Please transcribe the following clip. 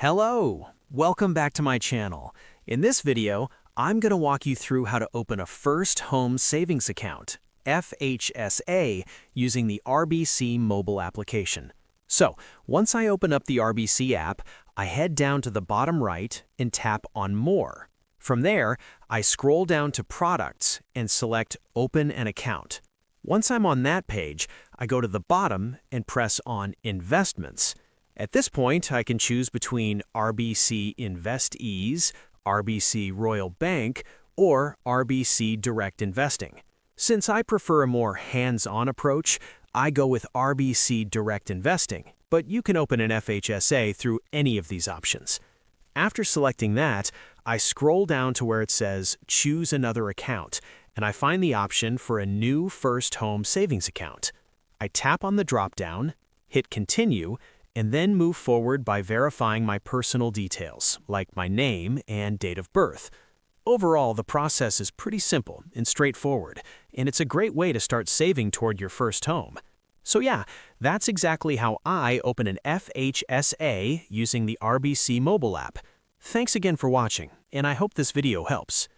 Hello! Welcome back to my channel. In this video, I'm going to walk you through how to open a first home savings account, FHSA, using the RBC mobile application. So, once I open up the RBC app, I head down to the bottom right and tap on More. From there, I scroll down to Products and select Open an Account. Once I'm on that page, I go to the bottom and press on Investments. At this point, I can choose between RBC Investees, RBC Royal Bank, or RBC Direct Investing. Since I prefer a more hands-on approach, I go with RBC Direct Investing, but you can open an FHSA through any of these options. After selecting that, I scroll down to where it says Choose Another Account, and I find the option for a new first home savings account. I tap on the drop-down, hit Continue, and then move forward by verifying my personal details, like my name and date of birth. Overall, the process is pretty simple and straightforward, and it's a great way to start saving toward your first home. So yeah, that's exactly how I open an FHSA using the RBC mobile app. Thanks again for watching, and I hope this video helps.